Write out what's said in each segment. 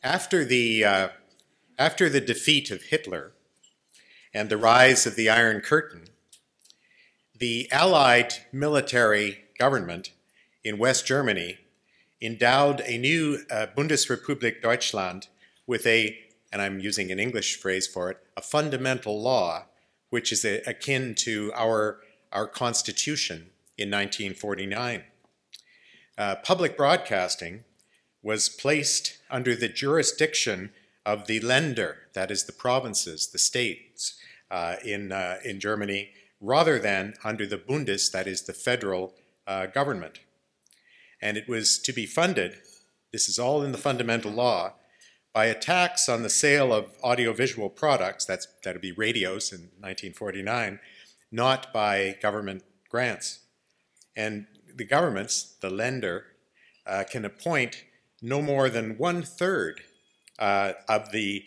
After the, after the defeat of Hitler and the rise of the Iron Curtain, the Allied military government in West Germany endowed a new Bundesrepublik Deutschland with a, and I'm using an English phrase for it, a fundamental law, which is akin to our Constitution in 1949. Public broadcasting was placed under the jurisdiction of the Länder, that is the provinces, the states in Germany, rather than under the Bundes, that is the federal government. And it was to be funded, this is all in the fundamental law, by a tax on the sale of audiovisual products, that would be radios in 1949, not by government grants. And the governments, the Länder, can appoint no more than 1/3 of the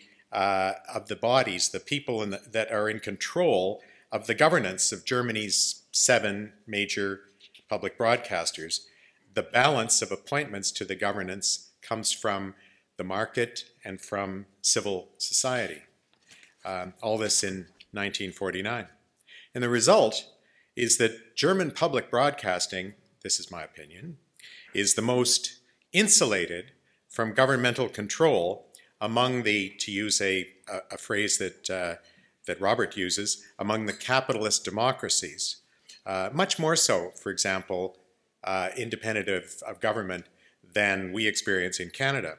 bodies, the people that are in control of the governance of Germany's 7 major public broadcasters. The balance of appointments to the governance comes from the market and from civil society. All this in 1949. And the result is that German public broadcasting, this is my opinion, is the most insulated from governmental control among the, to use a phrase that Robert uses, among the capitalist democracies. Much more so, for example, independent of government than we experience in Canada.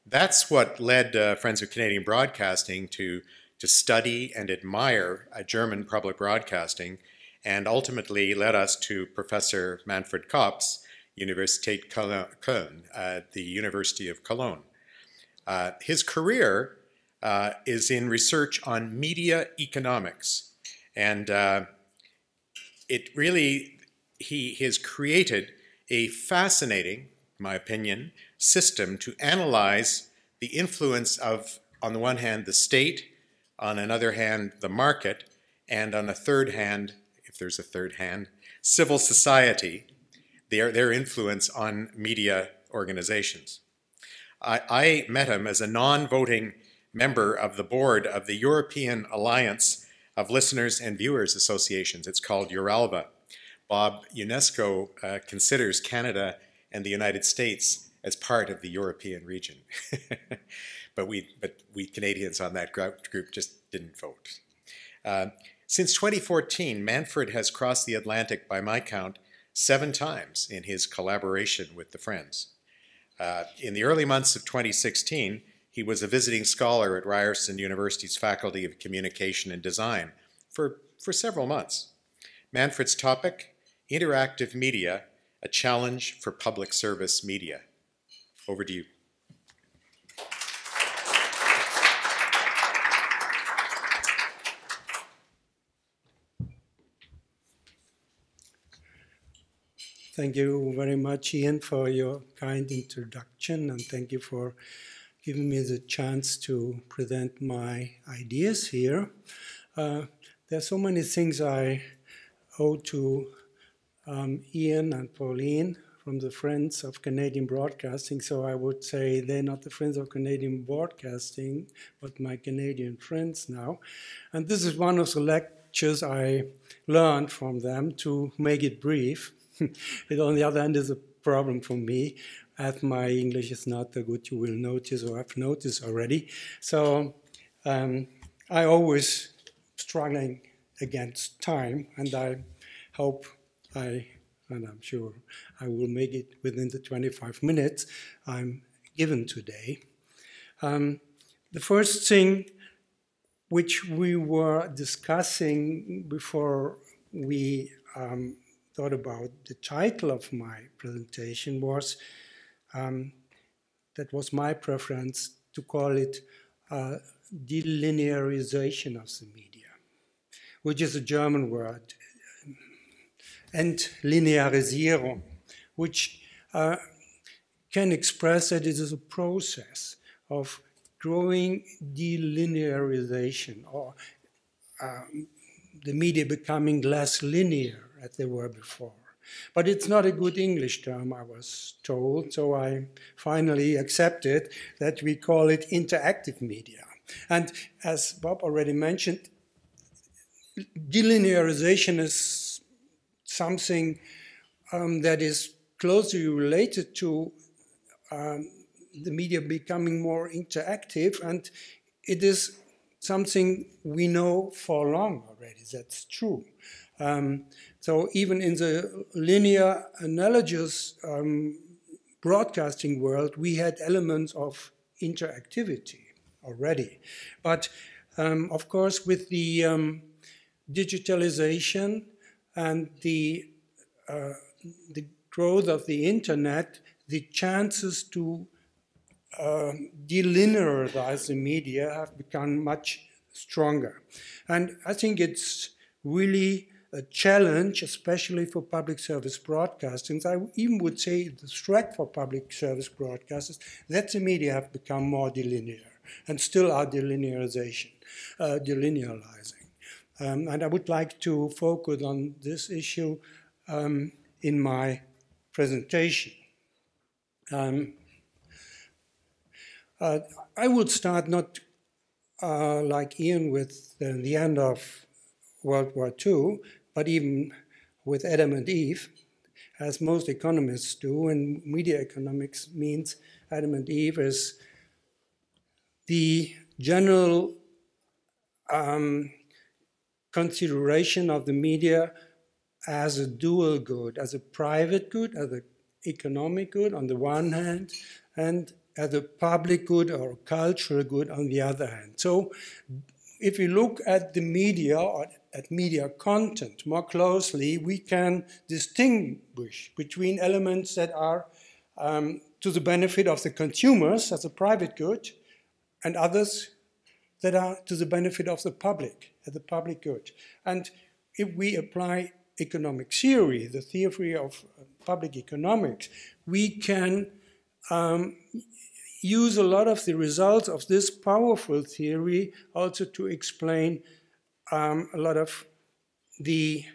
That's what led Friends of Canadian Broadcasting to study and admire German public broadcasting, and ultimately led us to Professor Manfred Kopps, Universität Köln, the University of Cologne. His career is in research on media economics, and it really, he has created a fascinating, in my opinion, system to analyze the influence of, on the one hand, the state, on another hand, the market, and on a third hand, if there's a third hand, civil society, their influence on media organizations. I met him as a non-voting member of the board of the European Alliance of Listeners and Viewers Associations. It's called Euralva. Bob, UNESCO considers Canada and the United States as part of the European region. but we Canadians on that group just didn't vote. Since 2014, Manfred has crossed the Atlantic, by my count, 7 times in his collaboration with the Friends. In the early months of 2016, he was a visiting scholar at Ryerson University's Faculty of Communication and Design for several months. Manfred's topic, interactive media, a challenge for public service media. Over to you. Thank you very much, Ian, for your kind introduction, and thank you for giving me the chance to present my ideas here. There are so many things I owe to Ian and Pauline from the Friends of Canadian Broadcasting, so I would say they're not the Friends of Canadian Broadcasting, but my Canadian friends now. And this is one of the lectures I learned from them, to make it brief. It, on the other hand, is a problem for me, as my English is not that good, you will notice, or have noticed already. So I always struggling against time, and I hope and I'm sure I will make it within the 25 minutes I'm given today. The first thing which we were discussing before we thought about the title of my presentation was, that was my preference, to call it delinearization of the media, which is a German word, Entlinearisierung, which can express that it is a process of growing delinearization, or the media becoming less linear as they were before. But it's not a good English term, I was told, so I finally accepted that we call it interactive media. And as Bob already mentioned, delinearization is something that is closely related to the media becoming more interactive, and it is something we know for long already, that's true. So even in the linear analogous broadcasting world, we had elements of interactivity already. But of course, with the digitalization and the growth of the internet, the chances to delinearize the media have become much stronger. And I think it's really a challenge, especially for public service broadcasting. I even would say the threat for public service broadcasters that the media have become more delinear and still are delinearizing. And I would like to focus on this issue in my presentation. I would start not like Ian with the end of World War II, but even with Adam and Eve, as most economists do, and media economics means Adam and Eve is the general consideration of the media as a dual good, as a private good, as an economic good on the one hand, and as a public good or cultural good on the other hand. So if we look at the media or at media content more closely, we can distinguish between elements that are to the benefit of the consumers as a private good and others that are to the benefit of the public as a public good. And if we apply economic theory, the theory of public economics, we can use a lot of the results of this powerful theory also to explain a lot of the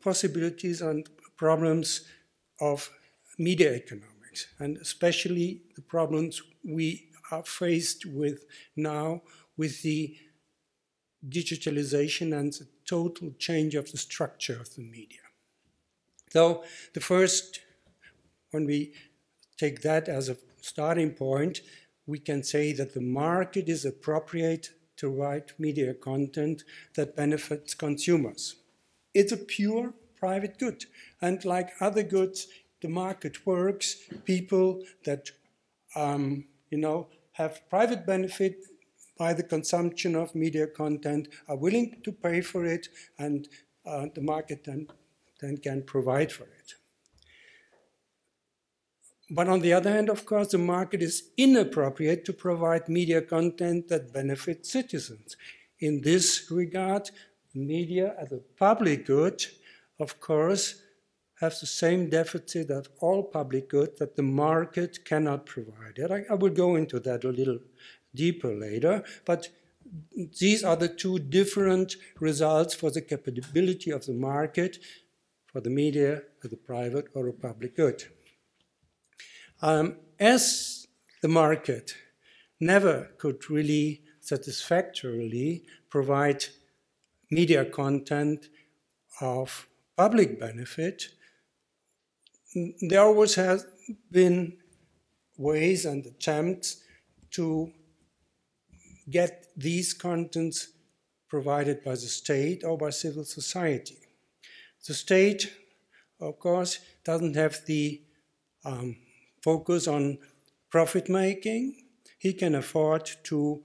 possibilities and problems of media economics, and especially the problems we are faced with now with the digitalization and the total change of the structure of the media. So the first, when we take that as a starting point, we can say that the market is appropriate to write media content that benefits consumers. It's a pure private good. And like other goods, the market works. People that have private benefit by the consumption of media content are willing to pay for it, and the market then can provide for it. But on the other hand, of course, the market is inappropriate to provide media content that benefits citizens. In this regard, media as a public good, of course, has the same deficit of all public goods that the market cannot provide. I will go into that a little deeper later, but these are the two different results for the capability of the market for the media as a private or a public good. As the market never could really satisfactorily provide media content of public benefit, there always has been ways and attempts to get these contents provided by the state or by civil society. The state, of course, doesn't have the focus on profit making. He can afford to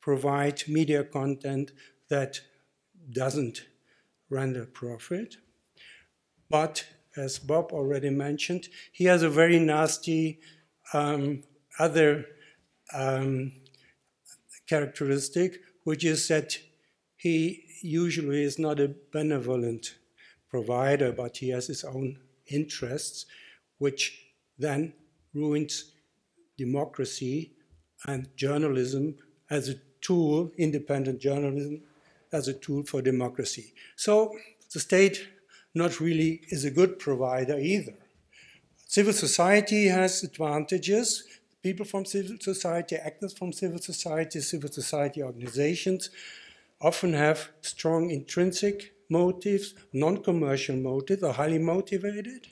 provide media content that doesn't render profit. But as Bob already mentioned, he has a very nasty other characteristic, which is that he usually is not a benevolent provider, but he has his own interests, which then ruins democracy and journalism as a tool, independent journalism as a tool for democracy. So the state not really is a good provider either. Civil society has advantages. People from civil society, actors from civil society organizations often have strong intrinsic motives, non-commercial motives, are highly motivated.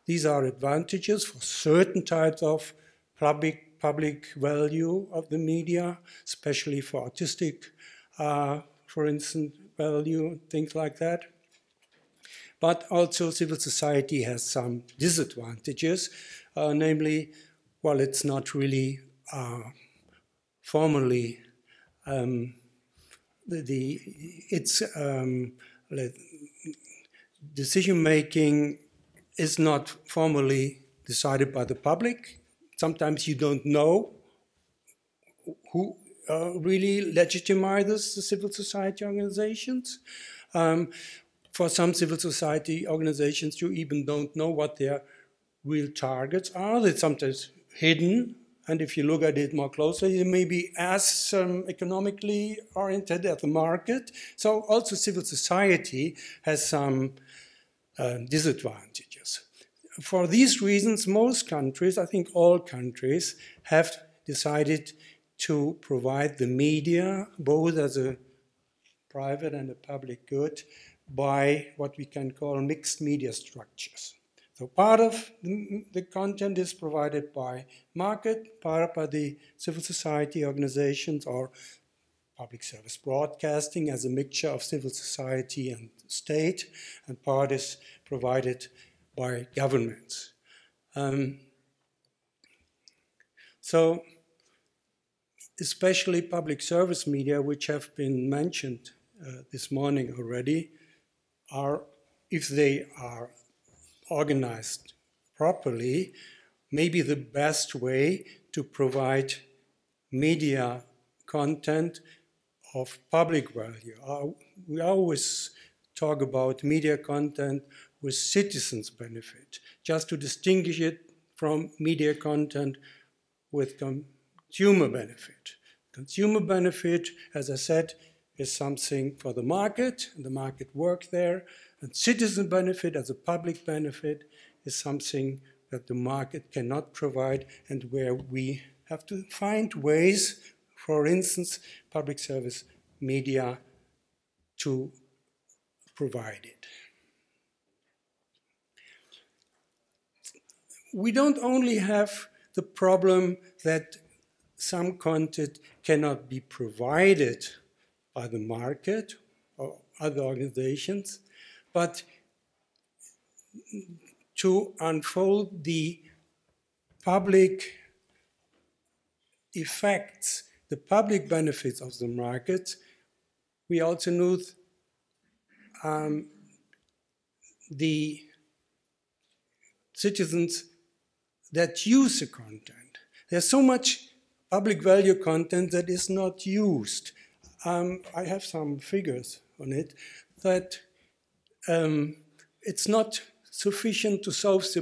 These are advantages for certain types of public value of the media, especially for artistic, for instance, value, things like that. But also civil society has some disadvantages, namely, well, it's not really formally, its decision-making is not formally decided by the public. Sometimes you don't know who really legitimizes the civil society organizations. For some civil society organizations, you even don't know what their real targets are. They're sometimes hidden, and if you look at it more closely, they may be as economically oriented as the market. So also civil society has some disadvantages. For these reasons, most countries, I think all countries, have decided to provide the media, both as a private and a public good, by what we can call mixed media structures. So part of the content is provided by market, part by the civil society organizations or public service broadcasting as a mixture of civil society and state, and part is provided by governments. So especially public service media, which have been mentioned this morning already, are, if they are organized properly, maybe the best way to provide media content of public value. We always talk about media content with citizens' benefit, just to distinguish it from media content with consumer benefit. Consumer benefit, as I said, is something for the market, and the market works there. And citizen benefit as a public benefit is something that the market cannot provide, and where we have to find ways, for instance, public service media, to provide it. We don't only have the problem that some content cannot be provided by the market or other organizations, but to unfold the public effects, the public benefits of the market, we also need the citizens that use the content. There's so much public value content that is not used. I have some figures on it, that it's not sufficient to solve the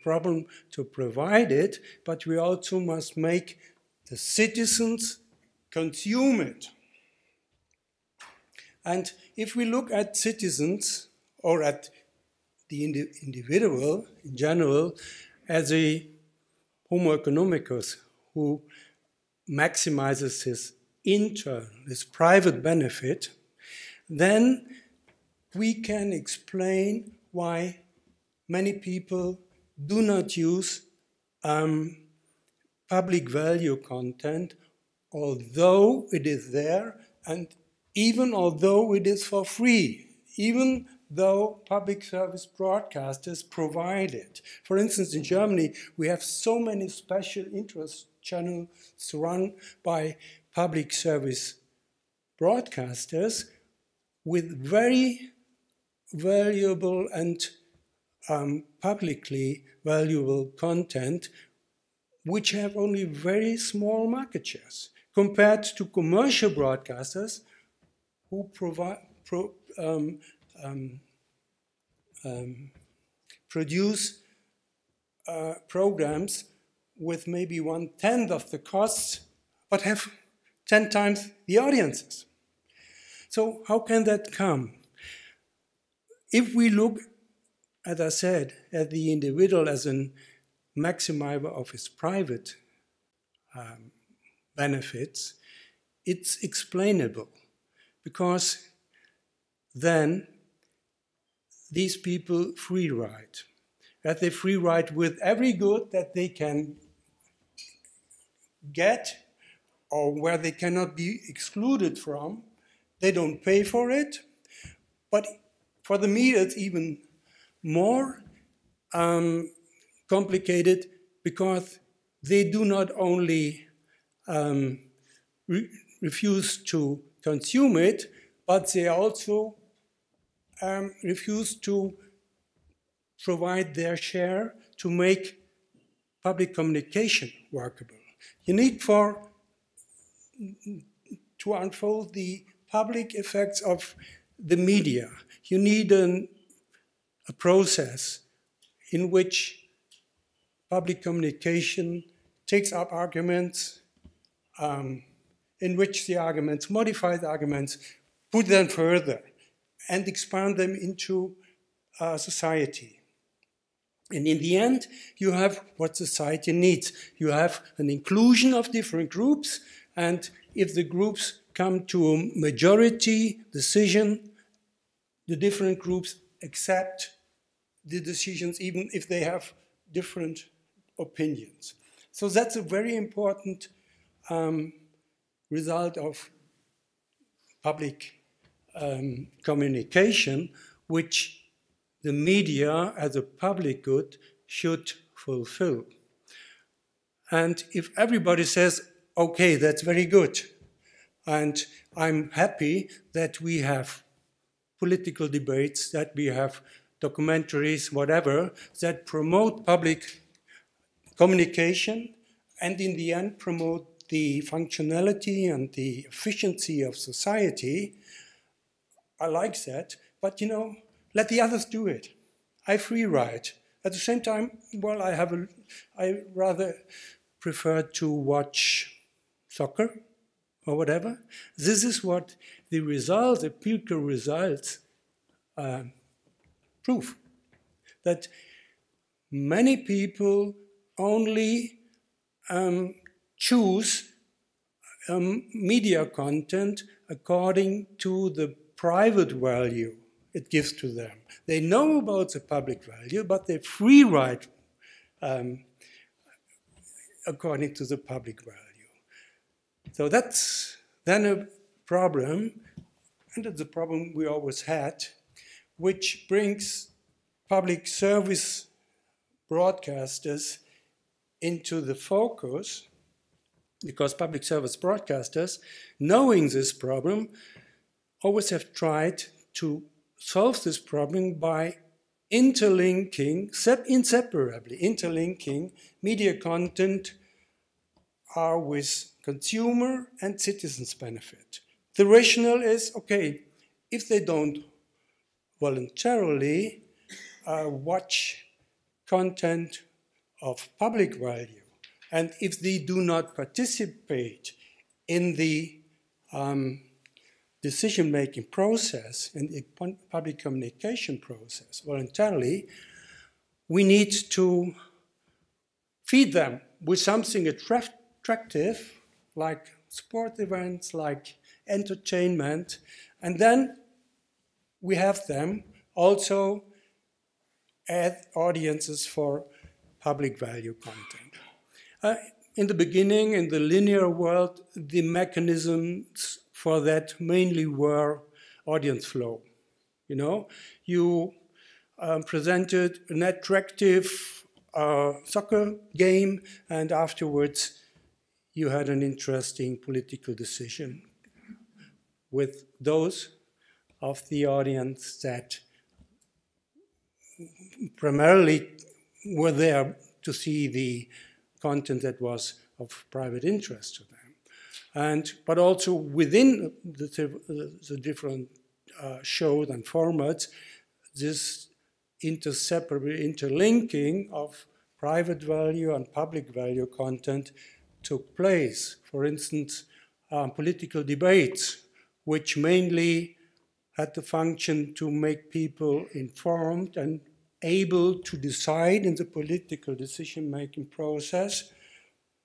problem to provide it, but we also must make the citizens consume it. And if we look at citizens, or at the individual in general, as a homo economicus who maximizes his his private benefit, then we can explain why many people do not use public value content, although it is there, and even although it is for free, even though public service broadcasters provide it. For instance, in Germany, we have so many special interest channels run by public service broadcasters with very valuable and publicly valuable content, which have only very small market shares compared to commercial broadcasters who produce programs with maybe 1/10 of the costs, but have 10 times the audiences. So how can that come? if we look, as I said, at the individual as a maximizer of his private benefits, it's explainable, because then these people free ride. That they free ride with every good that they can get, or where they cannot be excluded from. They don't pay for it. But for the media, it's even more complicated, because they do not only refuse to consume it, but they also refuse to provide their share to make public communication workable. You need to unfold the public effects of the media. You need a process in which public communication takes up arguments, in which the arguments, modify the arguments, put them further, and expand them into society. And in the end, you have what society needs. You have an inclusion of different groups, and if the groups come to a majority decision, the different groups accept the decisions, even if they have different opinions. So that's a very important result of public communication, which the media as a public good should fulfill. And if everybody says, okay, that's very good, and I'm happy that we have political debates, that we have documentaries, whatever, that promote public communication, and in the end promote the functionality and the efficiency of society, I like that, but let the others do it. I free ride. At the same time, well, I rather prefer to watch soccer or whatever. This is what the results, the political results, prove. That many people only choose media content according to the private value it gives to them. They know about the public value, but they free ride according to the public value. So that's then a problem, and it's a problem we always had, which brings public service broadcasters into the focus, because public service broadcasters, knowing this problem, always have tried to solve this problem by inseparably interlinking media content with consumer and citizens' benefit. The rationale is, okay, if they don't voluntarily watch content of public value, and if they do not participate in the decision-making process, in the public communication process voluntarily, we need to feed them with something attractive, like sport events, like entertainment, and then we have them also as audiences for public value content. In the beginning, in the linear world, the mechanisms for that mainly were audience flow. You presented an attractive soccer game, and afterwards you had an interesting political decision with those of the audience that primarily were there to see the content that was of private interest to them. But also within the different shows and formats, this interlinking of private value and public value content took place. For instance, political debates, which mainly had the function to make people informed and able to decide in the political decision-making process.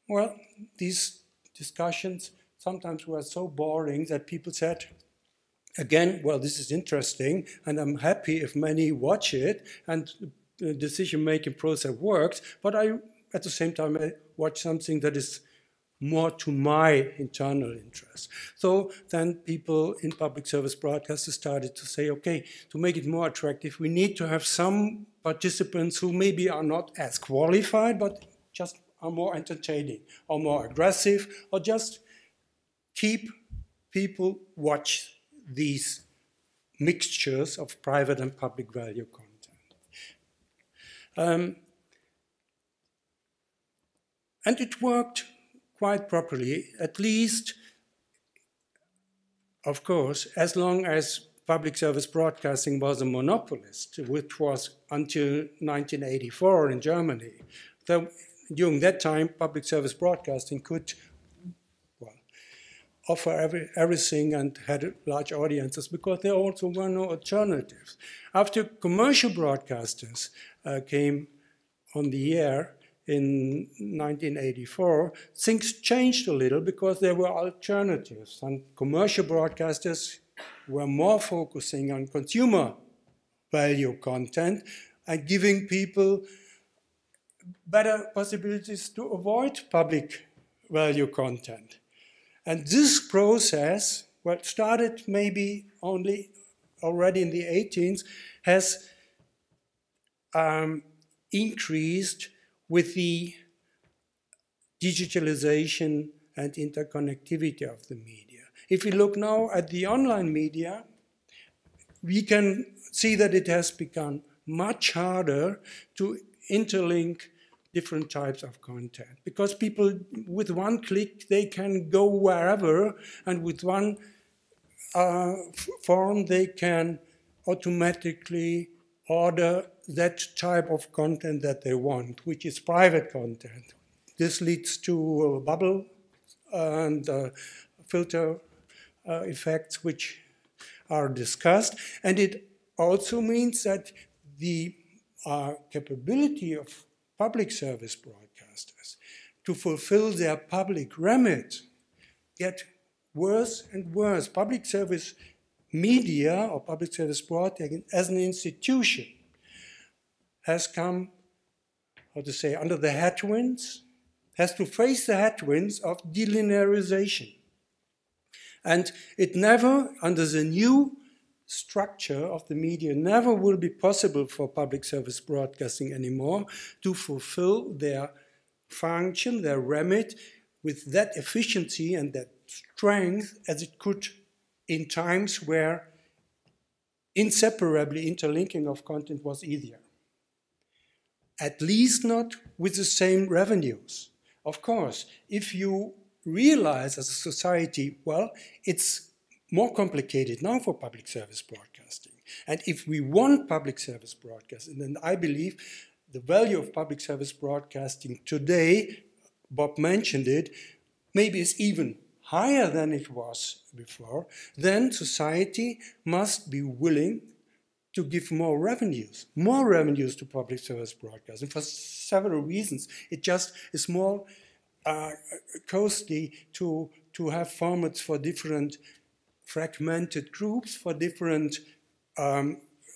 Well, these discussions sometimes were so boring that people said, again, well, this is interesting, and I'm happy if many watch it, and the decision-making process works, but at the same time, I watch something that is more to my internal interest. So then people in public service broadcasters started to say, okay, to make it more attractive, we need to have some participants who maybe are not as qualified, but just are more entertaining, or more aggressive, or just keep people watch these mixtures of private and public value content. And it worked quite properly, at least, of course, as long as public service broadcasting was a monopolist, which was until 1984 in Germany. So during that time, public service broadcasting could offer everything and had large audiences because there also were no alternatives. After commercial broadcasters came on the air in 1984, things changed a little because there were alternatives, and commercial broadcasters were more focusing on consumer value content and giving people better possibilities to avoid public value content. And this process, what started maybe only already in the 18th, has increased with the digitalization and interconnectivity of the media. If we look now at the online media, we can see that it has become much harder to interlink different types of content, because people, with one click, they can go wherever, and with one form, they can automatically order that type of content that they want, which is private content. This leads to a bubble and filter effects which are discussed. And it also means that the capability of public service broadcasters to fulfill their public remit get worse and worse. Public service media or public service broadcasting as an institution has come, how to say, under the headwinds, has to face the headwinds of delinearization. And it never, under the new structure of the media, never will be possible for public service broadcasting anymore to fulfill their function, their remit, with that efficiency and that strength as it could in times where inseparably interlinking of content was easier. At least not with the same revenues. Of course, if you realize as a society, well, it's more complicated now for public service broadcasting. And if we want public service broadcasting, then I believe the value of public service broadcasting today, Bob mentioned it, maybe is even higher than it was before, then society must be willing to give more revenues to public service broadcasting for several reasons. It just is more costly to have formats for different fragmented groups, for different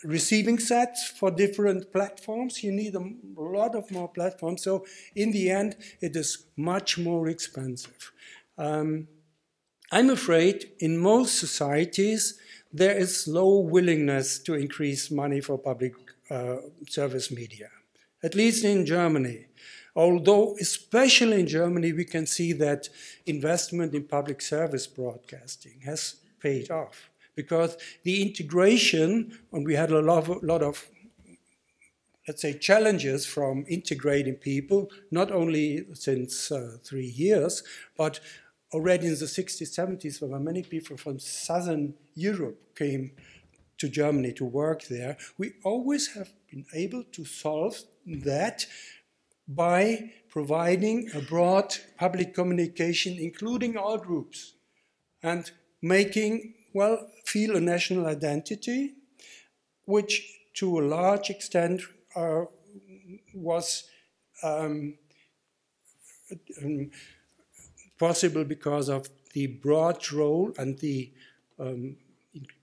receiving sets, for different platforms. You need a lot of more platforms. So in the end, it is much more expensive. I'm afraid in most societies, there is low willingness to increase money for public service media, at least in Germany. Although, especially in Germany, we can see that investment in public service broadcasting has paid off, because the integration, and we had a lot of, let's say, challenges from integrating people, not only since 3 years, but already in the 60s, 70s, when many people from Southern Europe came to Germany to work there, we always have been able to solve that by providing a broad public communication, including all groups, and making well, feel a national identity, which to a large extent was possible because of the broad role and the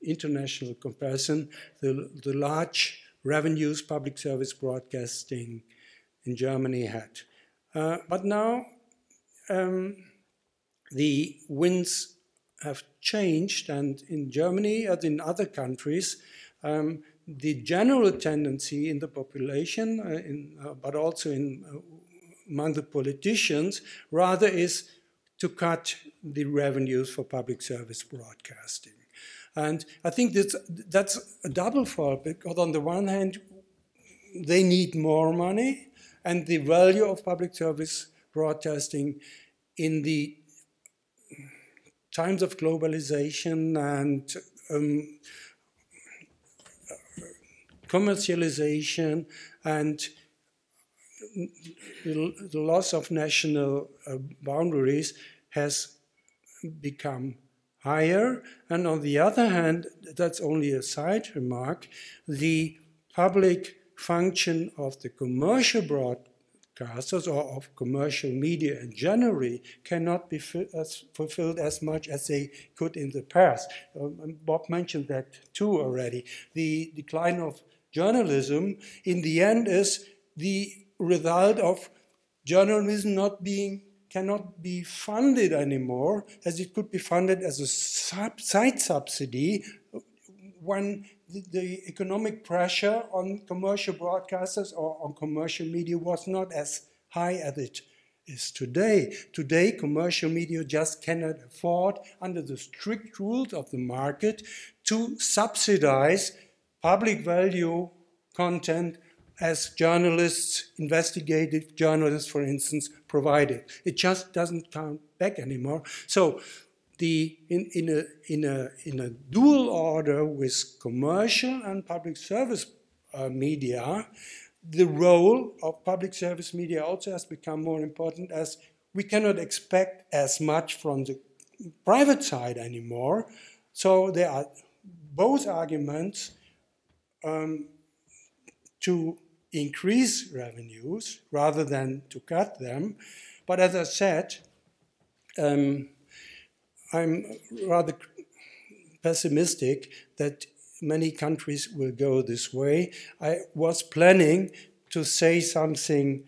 international comparison, the large revenues public service broadcasting in Germany had. But now the winds have changed, and in Germany, as in other countries, the general tendency in the population, but also among the politicians, rather is to cut the revenues for public service broadcasting. And I think that's a double fault, because on the one hand, they need more money, and the value of public service broadcasting in the times of globalization and commercialization and the loss of national boundaries has become higher. And on the other hand, that's only a side remark, the public function of the commercial broadcasters or of commercial media in general cannot be fulfilled as much as they could in the past. Bob mentioned that too already. The decline of journalism in the end is the result of journalism cannot be funded anymore as it could be funded as a side subsidy when the economic pressure on commercial broadcasters or on commercial media was not as high as it is today. Today, commercial media just cannot afford, under the strict rules of the market, to subsidize public value content as journalists, investigative journalists, for instance, provided. It just doesn't count back anymore. So in a dual order with commercial and public service media, the role of public service media also has become more important, as we cannot expect as much from the private side anymore. So there are both arguments to increase revenues rather than to cut them. But as I said, I'm rather pessimistic that many countries will go this way. I was planning to say something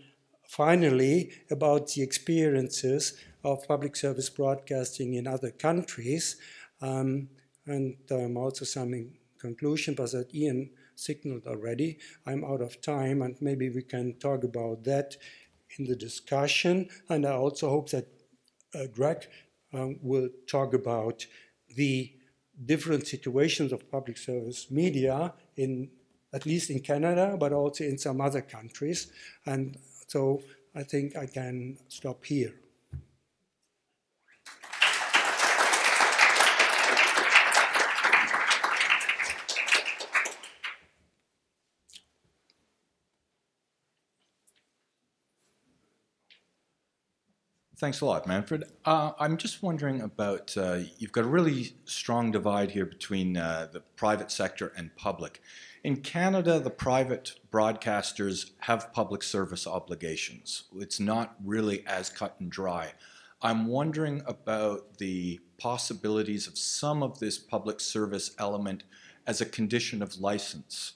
finally about the experiences of public service broadcasting in other countries, and also some in conclusion, but that Ian signaled already. I'm out of time, and maybe we can talk about that in the discussion. And I also hope that Greg will talk about the different situations of public service media, at least in Canada, but also in some other countries. And so I think I can stop here. Thanks a lot, Manfred. I'm just wondering about, you've got a really strong divide here between the private sector and public. In Canada, the private broadcasters have public service obligations. It's not really as cut and dry. I'm wondering about the possibilities of some of this public service element as a condition of license.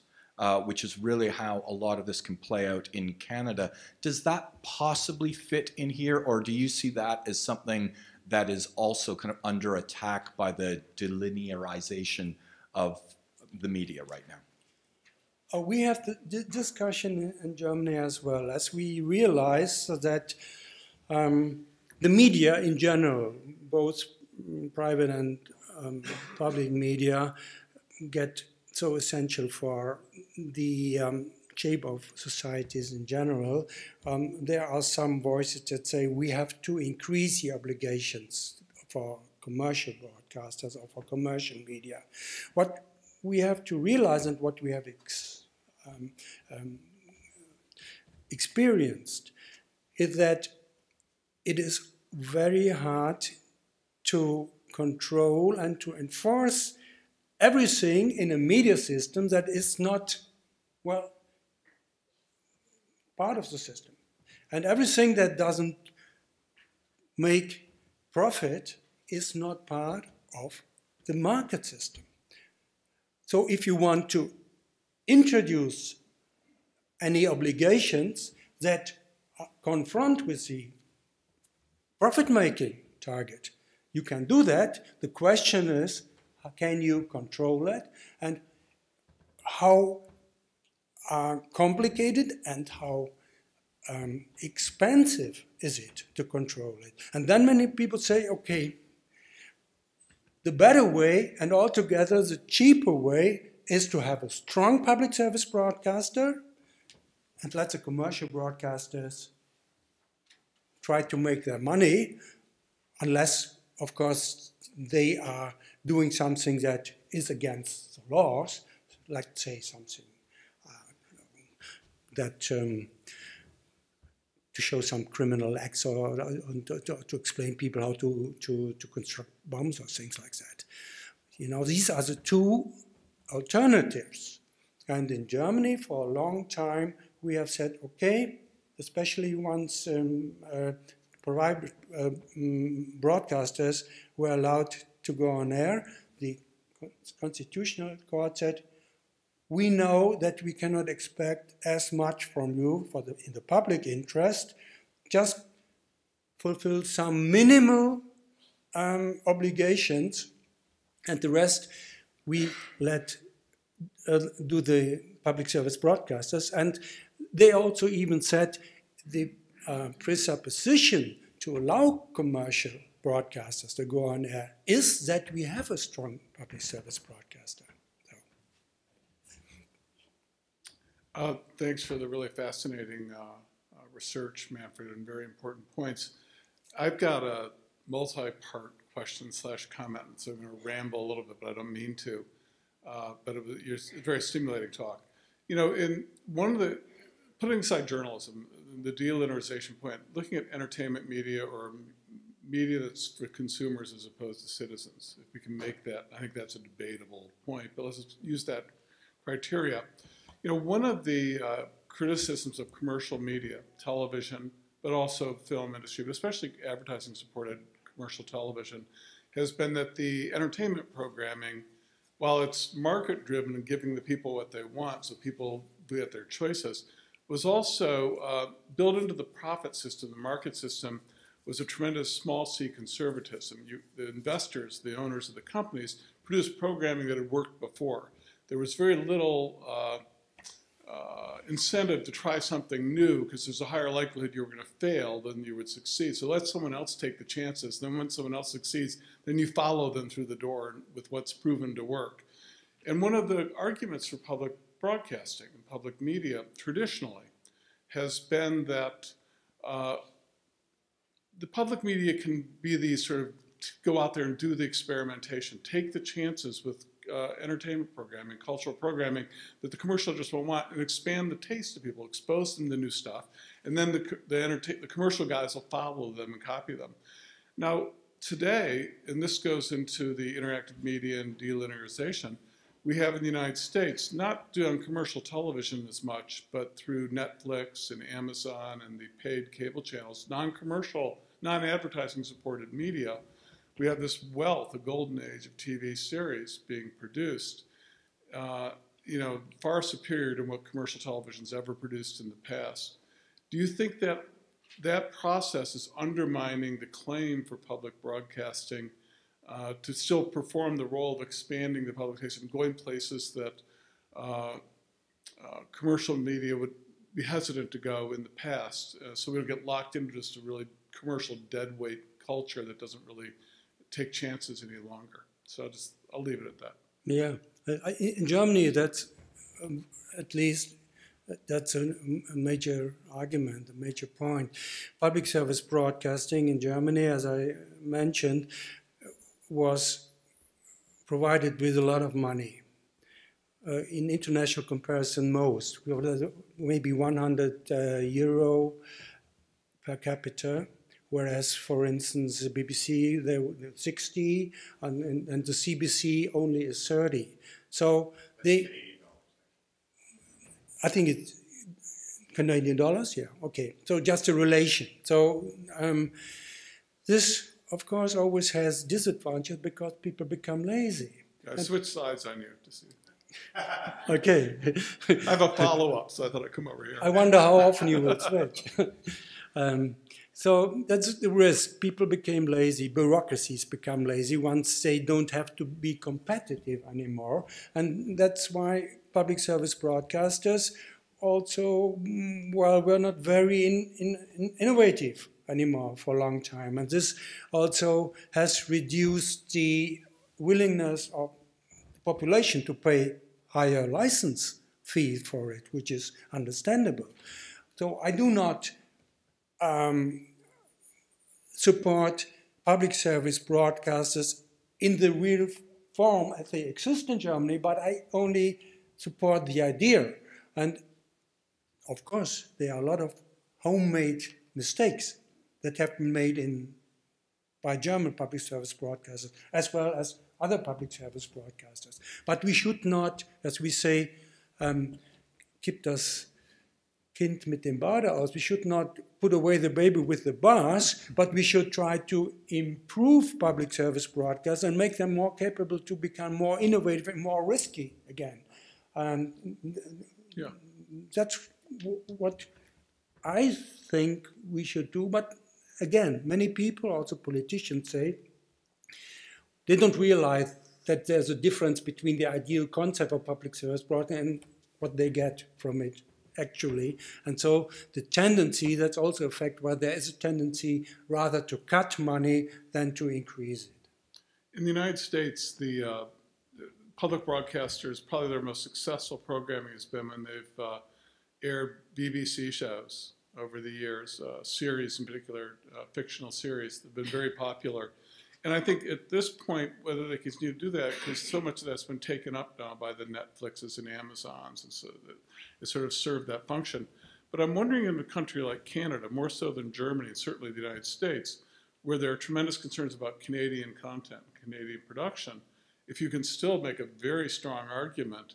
Which is really how a lot of this can play out in Canada. Does that possibly fit in here, or do you see that as something that is also kind of under attack by the delinearization of the media right now? We have the discussion in Germany as well, as we realize that the media in general, both private and public media, get so essential for the shape of societies in general. There are some voices that say we have to increase the obligations for commercial broadcasters or for commercial media. What we have to realize, and what we have experienced, is that it is very hard to control and to enforce everything in a media system that is not, well, part of the system. And everything that doesn't make profit is not part of the market system. So if you want to introduce any obligations that confront with the profit-making target, you can do that. The question is, how can you control it, and how complicated and how expensive is it to control it? And then many people say, okay, the better way and altogether the cheaper way is to have a strong public service broadcaster and let the commercial broadcasters try to make their money, unless, of course, they are doing something that is against the laws, like say something that to show some criminal acts or to explain people how to construct bombs or things like that. You know, these are the two alternatives. And in Germany, for a long time, we have said, okay, especially once private broadcasters were allowed to go on air, the Constitutional Court said, we know that we cannot expect as much from you in the public interest, just fulfill some minimal obligations, and the rest we let do the public service broadcasters. And they also even said the presupposition to allow commercial broadcasters to go on air is that we have a strong public service broadcaster. Thanks for the really fascinating research, Manfred, and very important points. I've got a multi-part question / comment, so I'm going to ramble a little bit, but I don't mean to. But it's a very stimulating talk. You know, in one of the, putting aside journalism, the de-linearization point, looking at entertainment media or media that's for consumers as opposed to citizens, if we can make that, I think that's a debatable point, but let's use that criteria. You know, one of the criticisms of commercial media, television, but also film industry, but especially advertising-supported commercial television, has been that the entertainment programming, while it's market-driven and giving the people what they want, so people get their choices, was also built into the profit system, the market system, was a tremendous small c conservatism. The investors, the owners of the companies, produced programming that had worked before. There was very little incentive to try something new because there's a higher likelihood you were going to fail than you would succeed. So let someone else take the chances. Then when someone else succeeds, then you follow them through the door with what's proven to work. And one of the arguments for public broadcasting and public media traditionally has been that the public media can be these sort of, go out there and do the experimentation, take the chances with entertainment programming, cultural programming that the commercial just won't want, and expand the taste of people, expose them to new stuff, and then the commercial guys will follow them and copy them. Now, today, and this goes into the interactive media and de-linearization, we have in the United States, not on commercial television as much, but through Netflix and Amazon and the paid cable channels, non-commercial, non-advertising supported media, we have this wealth, a golden age of TV series being produced, you know, far superior to what commercial television's ever produced in the past. Do you think that that process is undermining the claim for public broadcasting to still perform the role of expanding the public taste and going places that commercial media would be hesitant to go in the past, so we don't get locked into just a really commercial deadweight culture that doesn't really take chances any longer? So I'll leave it at that. Yeah, in Germany, that's at least that's a major argument, a major point. Public service broadcasting in Germany, as I mentioned, was provided with a lot of money. In international comparison, most. Maybe 100 euro per capita whereas, for instance, the BBC, they're 60, and the CBC only is 30. So I think it's Canadian dollars, yeah, okay. So just a relation. So this, of course, always has disadvantages because people become lazy. I switched sides on you to see. Okay. I have a follow-up, so I thought I'd come over here. I wonder how often you will switch. So that's the risk. People became lazy. Bureaucracies become lazy once they don't have to be competitive anymore. And that's why public service broadcasters also, well, were not very innovative anymore for a long time. And this also has reduced the willingness of the population to pay higher license fees for it, which is understandable. So I do not support public service broadcasters in the real form as they exist in Germany, but I only support the idea. And of course, there are a lot of homemade mistakes that have been made by German public service broadcasters, as well as other public service broadcasters. But we should not, as we say, keep das Kind mit dem Bade aus. We should not put away the baby with the bath, but we should try to improve public service broadcasts and make them more capable to become more innovative and more risky again. And yeah, that's what I think we should do. But again, many people, also politicians, say they don't realize that there's a difference between the ideal concept of public service broadcasting and what they get from it actually. And so the tendency, that's also a fact, where there is a tendency rather to cut money than to increase it. in the United States, the public broadcasters, probably their most successful programming has been when they've aired BBC shows over the years, series in particular, fictional series that have been very popular. And I think at this point, whether they continue to do that, because so much of that's been taken up now by the Netflixes and Amazons, and so that it sort of served that function. But I'm wondering in a country like Canada, more so than Germany, and certainly the United States, where there are tremendous concerns about Canadian content, Canadian production, if you can still make a very strong argument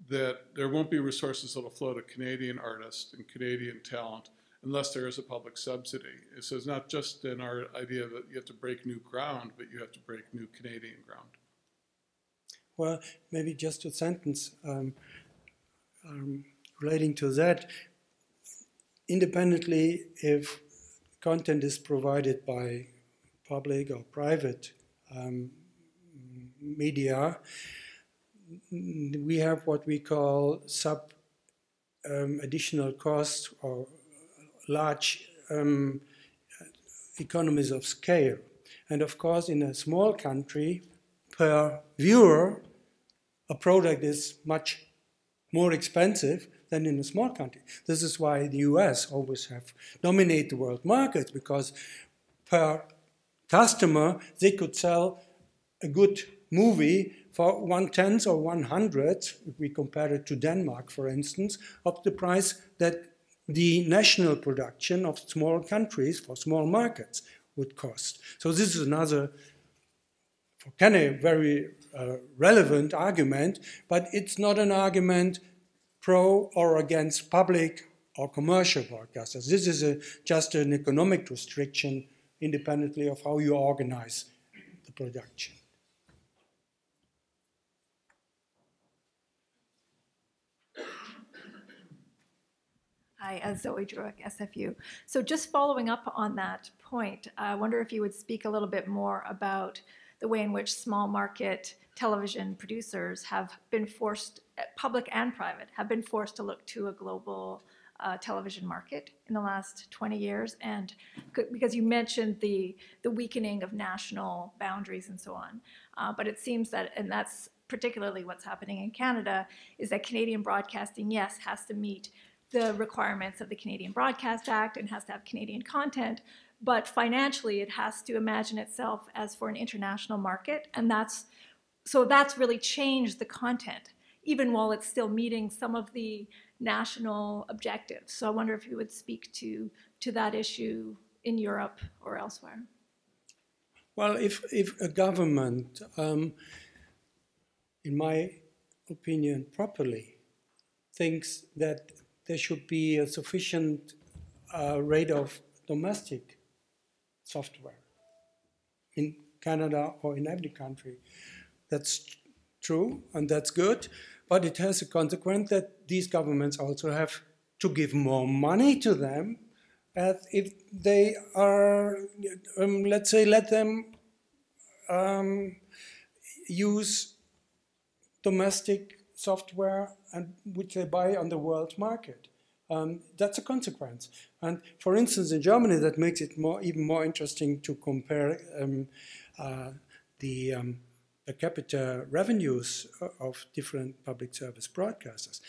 that there won't be resources that will flow to Canadian artists and Canadian talent unless there is a public subsidy. So it's not just in our idea that you have to break new ground, but you have to break new Canadian ground. Well, maybe just a sentence relating to that. Independently, if content is provided by public or private media, we have what we call additional costs or large economies of scale. And of course, in a small country, per viewer, a product is much more expensive than in a small country. This is why the US always have dominated the world markets, because per customer, they could sell a good movie for 1/10 or 100, if we compare it to Denmark, for instance, of the price that the national production of small countries for small markets would cost. So this is another, for Canada, very relevant argument, but it's not an argument pro or against public or commercial broadcasters. This is just an economic restriction independently of how you organize the production. Hi, Zoe Druick, SFU. So just following up on that point, I wonder if you would speak a little bit more about the way in which small market television producers have been forced, public and private, have been forced to look to a global television market in the last 20 years. And because you mentioned the weakening of national boundaries and so on. But it seems that, and that's particularly what's happening in Canada, is that Canadian broadcasting, yes, has to meet the requirements of the Canadian Broadcast Act and has to have Canadian content, but financially it has to imagine itself as for an international market, and that's really changed the content, even while it's still meeting some of the national objectives. So I wonder if you would speak to that issue in Europe or elsewhere? Well, if a government, in my opinion, properly thinks that there should be a sufficient rate of domestic software in Canada or in every country, that's true and that's good, but it has a consequence that these governments also have to give more money to them, as if they are, let's say, let them use domestic software and which they buy on the world market. That's a consequence. And for instance, in Germany, that makes it even more interesting to compare the per capita revenues of different public service broadcasters.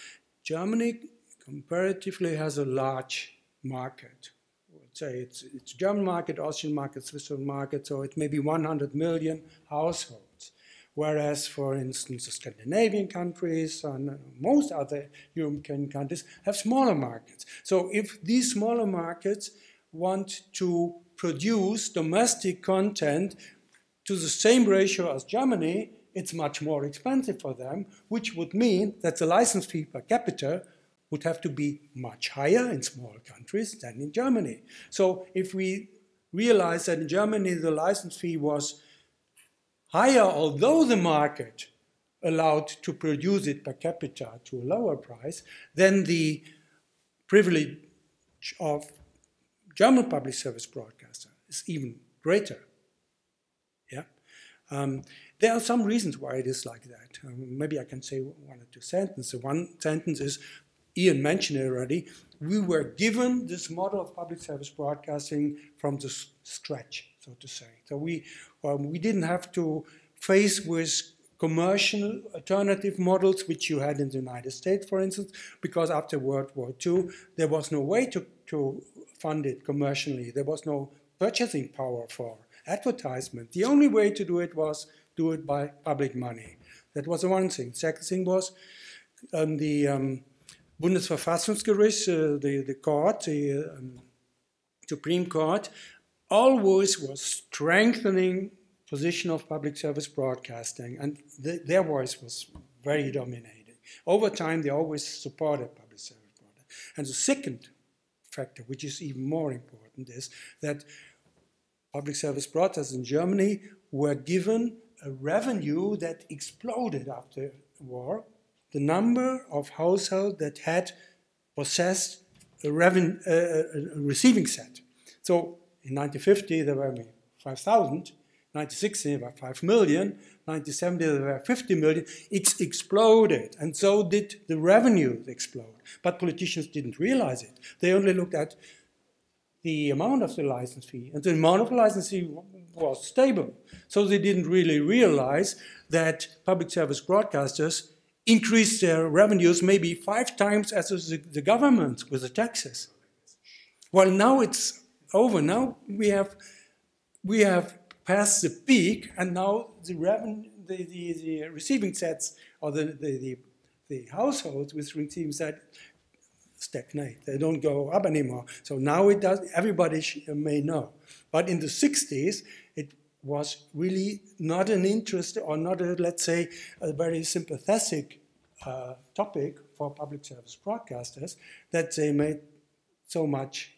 Germany comparatively has a large market. I would say it's German market, Austrian market, Switzerland market, so it may be 100 million households. Whereas, for instance, the Scandinavian countries and most other European countries have smaller markets. So if these smaller markets want to produce domestic content to the same ratio as Germany, it's much more expensive for them, which would mean that the license fee per capita would have to be much higher in small countries than in Germany. So if we realize that in Germany the license fee was higher, although the market allowed to produce it per capita to a lower price, then the privilege of German public service broadcaster is even greater. Yeah, there are some reasons why it is like that. Maybe I can say one or two sentences. One sentence is, Ian mentioned it already, we were given this model of public service broadcasting from the scratch, so to say. So we didn't have to face with commercial alternative models, which you had in the United States, for instance, because after World War II, there was no way to fund it commercially. There was no purchasing power for advertisement. The only way to do it was do it by public money. That was the one thing. Second thing was the Bundesverfassungsgericht, the court, the Supreme Court, always was strengthening position of public service broadcasting, and their voice was very dominating. Over time, they always supported public service broadcasting. And the second factor, which is even more important, is that public service broadcasters in Germany were given a revenue that exploded after the war. The number of households that had possessed a receiving set. So in 1950, there were 5,000. 1960, there were 5 million. 1970, there were 50 million. It exploded, and so did the revenue explode. But politicians didn't realize it. They only looked at the amount of the license fee, and the amount of the license fee was stable. So they didn't really realize that public service broadcasters increased their revenues maybe 5 times as the government with the taxes. Well, now it's over. Now we have passed the peak, and now the receiving sets, or the households with receiving sets, stagnate. They don't go up anymore. So now it does. Everybody may know. But in the 60s, it was really not an interest, or not a, let's say, a very sympathetic topic for public service broadcasters, that they made so much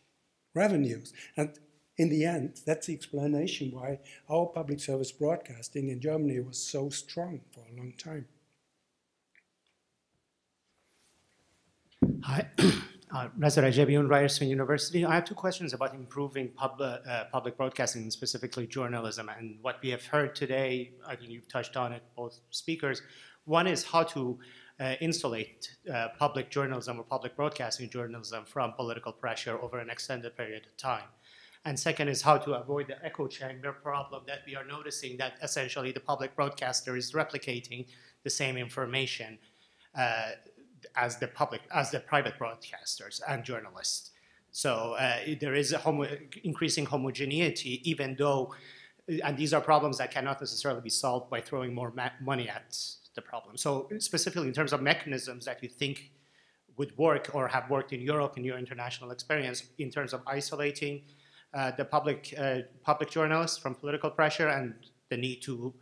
revenues. And in the end, that's the explanation why our public service broadcasting in Germany was so strong for a long time. Hi, Reza Rajabian, Ryerson University. I have 2 questions about improving public broadcasting, specifically journalism. And what we have heard today, I think you've touched on it, both speakers. One is how to insulate public journalism or public broadcasting journalism from political pressure over an extended period of time. And second is how to avoid the echo chamber problem that we are noticing, that essentially the public broadcaster is replicating the same information as the private broadcasters and journalists. So there is increasing homogeneity, even though, and these are problems that cannot necessarily be solved by throwing more money at the problem. So specifically in terms of mechanisms that you think would work or have worked in Europe in your international experience, in terms of isolating the public journalists from political pressure and the need to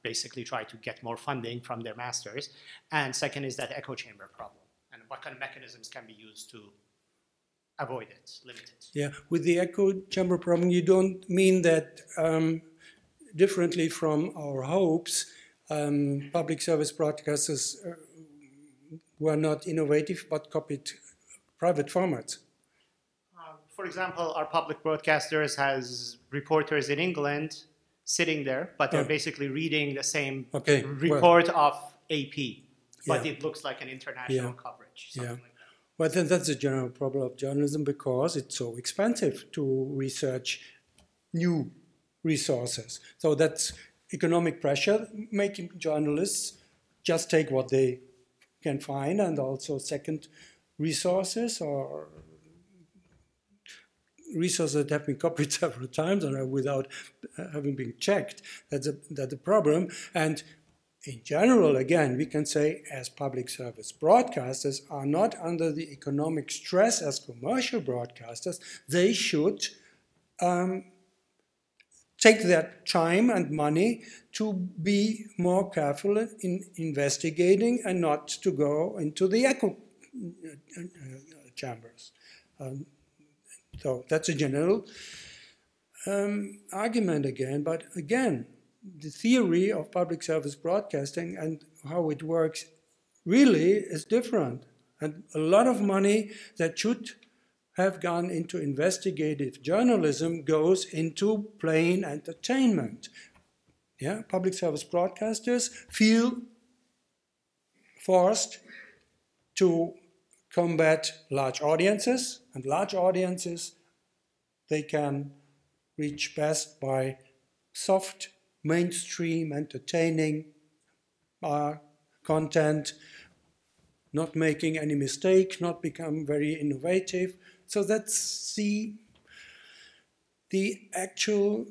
basically try to get more funding from their masters. And second is that echo chamber problem, and what kind of mechanisms can be used to avoid it, limit it. Yeah, with the echo chamber problem, you don't mean that differently from our hopes, public service broadcasters were not innovative but copied private formats. For example, our public broadcasters has reporters in England sitting there, but they're basically reading the same report of AP, but it looks like an international coverage. Yeah. Like that. Well, then that's a general problem of journalism because it's so expensive to research new resources. So that's economic pressure making journalists just take what they can find, and also second, resources or resources that have been copied several times and without having been checked. That's a problem. And in general, again, we can say as public service broadcasters are not under the economic stress as commercial broadcasters, they should take their time and money to be more careful in investigating and not to go into the echo chambers. So that's a general argument again, but again, the theory of public service broadcasting and how it works really is different. And a lot of money that should have gone into investigative journalism goes into plain entertainment. Yeah, public service broadcasters feel forced to combat large audiences, and large audiences they can reach best by soft, mainstream, entertaining content, not making any mistake, not become very innovative. So that's the actual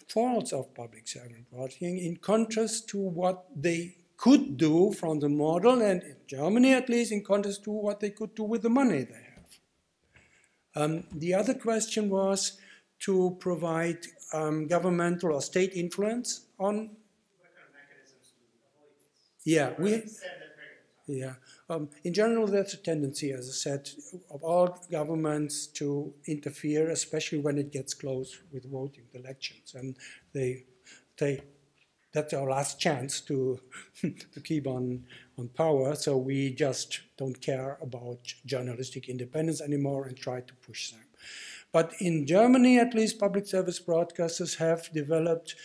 faults of public service broadcasting in contrast to what they could do from the model, and in Germany at least, in contrast to what they could do with the money they have. The other question was to provide governmental or state influence on. Yeah, in general, there's a tendency, as I said, of all governments to interfere, especially when it gets close with voting elections, and that's our last chance to keep on power. So we just don't care about journalistic independence anymore and try to push them. But in Germany, at least, public service broadcasters have developed,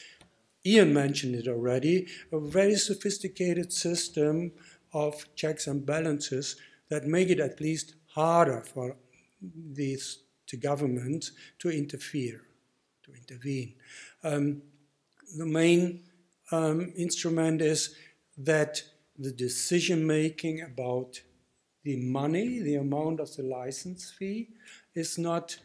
Ian mentioned it already, a very sophisticated system of checks and balances that make it at least harder for the government to interfere, to intervene. The main instrument is that the decision-making about the money, the amount of the license fee, is not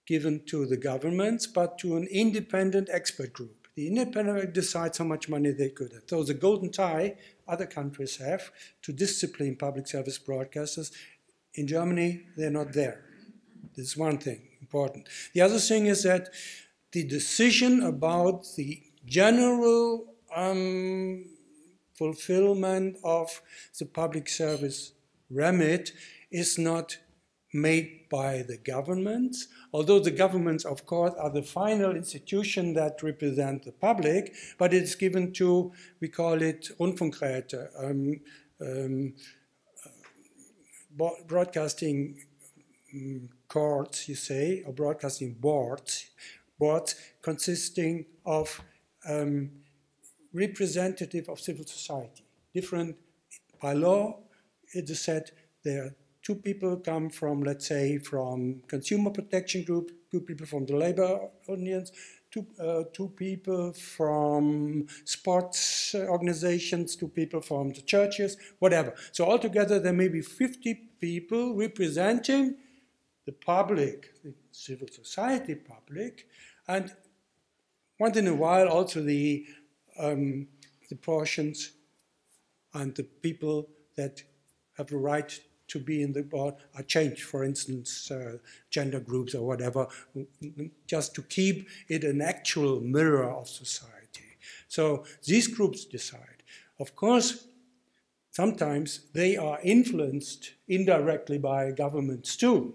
given to the governments, but to an independent expert group. The independent decides how much money they could have. So the golden tie other countries have to discipline public service broadcasters. In Germany, they're not there. This is one thing important. The other thing is that the decision about the general fulfillment of the public service remit is not made by the governments, although the governments, of course, are the final institution that represent the public, but it's given to, we call it Rundfunkräte, broadcasting courts, you say, or broadcasting boards consisting of representative of civil society. Different, by law, it is said there are two people come from, let's say, from consumer protection group, two people from the labor unions, two people from sports organizations, two people from the churches, whatever. So altogether there may be 50 people representing the public, the civil society public, and once in a while also the portions and the people that have the right to be in the board are changed, for instance, gender groups or whatever, just to keep it an actual mirror of society. So these groups decide. Of course, sometimes they are influenced indirectly by governments too.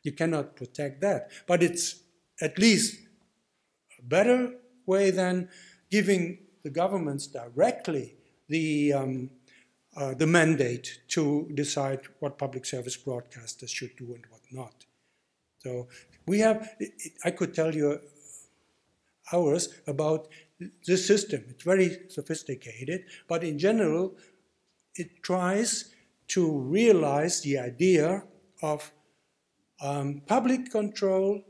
You cannot protect that. But it's at least a better way than giving the governments directly the mandate to decide what public service broadcasters should do and what not. So we have, I could tell you hours about this system. It's very sophisticated, but in general, it tries to realize the idea of public control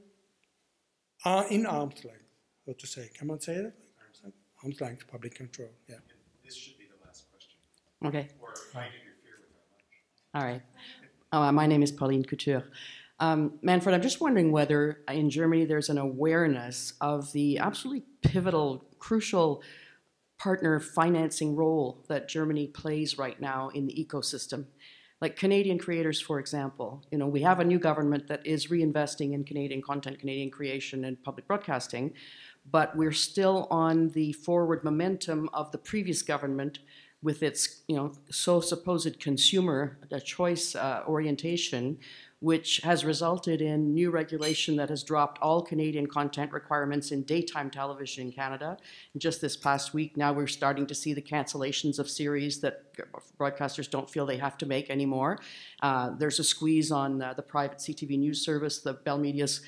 in arm's length, so to say. Can one say that? Arm's length, public control, yeah. This should be the last question. Okay. Or might interfere with our lunch. All right. My name is Pauline Couture. Manfred, I'm just wondering whether in Germany there's an awareness of the absolutely pivotal, crucial partner financing role that Germany plays right now in the ecosystem. Like Canadian creators, for example, we have a new government that is reinvesting in Canadian content, Canadian creation, and public broadcasting, but we're still on the forward momentum of the previous government with its, so supposed consumer choice orientation, which has resulted in new regulation that has dropped all Canadian content requirements in daytime television in Canada. And just this past week, now we're starting to see the cancellations of series that broadcasters don't feel they have to make anymore. There's a squeeze on the private CTV news service, the Bell Media's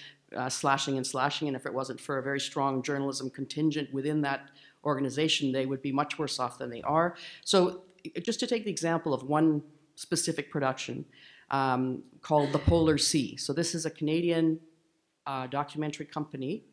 slashing, and if it wasn't for a very strong journalism contingent within that organization, they would be much worse off than they are. So just to take the example of one specific production, called The Polar Sea. So this is a Canadian documentary company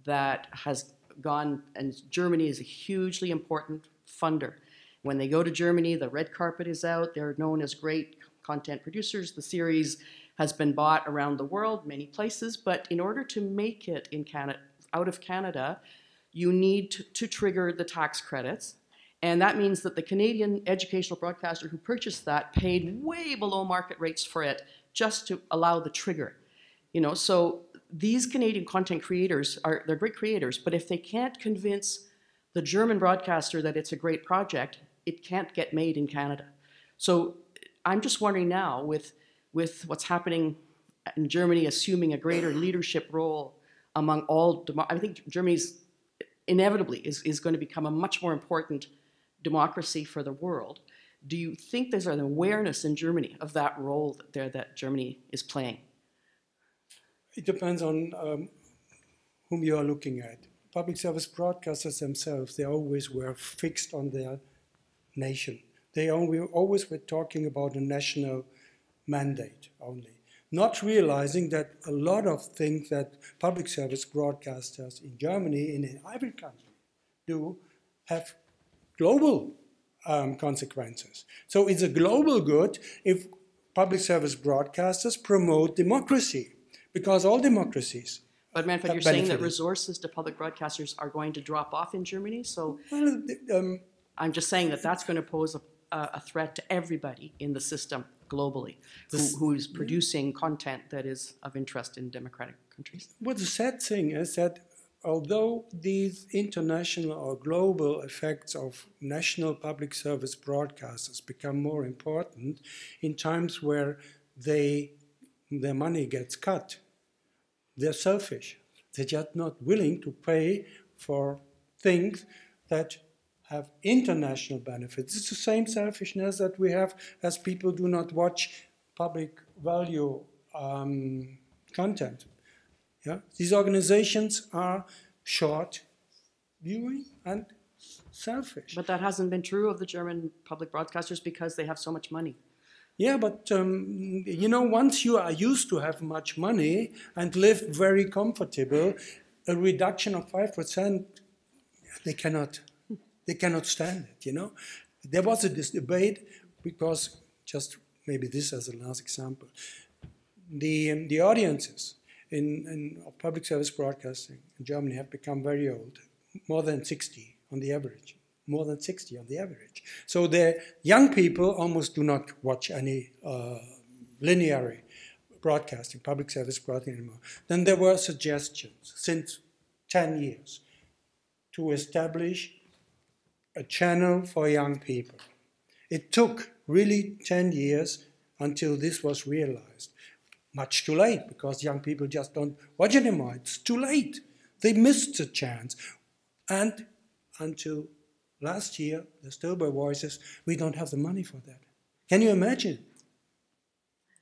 that has gone, and Germany is a hugely important funder. When they go to Germany, the red carpet is out. They're known as great content producers. The series has been bought around the world, many places, but in order to make it in Canada, out of Canada, you need to trigger the tax credits. And that means that the Canadian educational broadcaster who purchased that paid way below market rates for it just to allow the trigger. So these Canadian content creators they're great creators, but if they can't convince the German broadcaster that it's a great project, it can't get made in Canada. So I'm just wondering now, with what's happening in Germany assuming a greater leadership role among all, I think Germany's inevitably is going to become a much more important democracy for the world. Do you think there's an awareness in Germany of that role that Germany is playing? It depends on whom you are looking at. Public service broadcasters themselves, they always were fixed on their nation. They always were talking about a national mandate only, not realizing that a lot of things that public service broadcasters in Germany and in every country do have global consequences. So it's a global good if public service broadcasters promote democracy, because all democracies. But Manfred, you're saying that resources to public broadcasters are going to drop off in Germany? So I'm just saying that that's going to pose a threat to everybody in the system globally who is producing content that is of interest in democratic countries. Well, the sad thing is that although these international or global effects of national public service broadcasters become more important in times where their money gets cut, they're selfish. They're just not willing to pay for things that have international benefits. It's the same selfishness that we have as people do not watch public value content. Yeah? These organizations are short viewing and selfish. But that hasn't been true of the German public broadcasters because they have so much money. Yeah, but once you are used to have much money and live very comfortable, a reduction of 5%, they cannot stand it. There was this debate because, just maybe this as a last example, the audiences in public service broadcasting in Germany have become very old, more than 60 on the average. more than 60 on the average. So the young people almost do not watch any linear broadcasting, public service broadcasting anymore. Then there were suggestions since 10 years to establish a channel for young people. It took really 10 years until this was realized. Much too late, because young people just don't watch anymore. It's too late. They missed the chance. And until last year, there still were voices, we don't have the money for that. Can you imagine?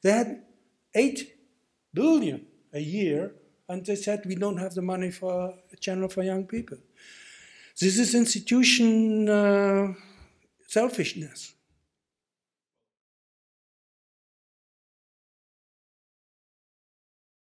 They had 8 billion a year, and they said we don't have the money for a channel for young people. This is institution selfishness.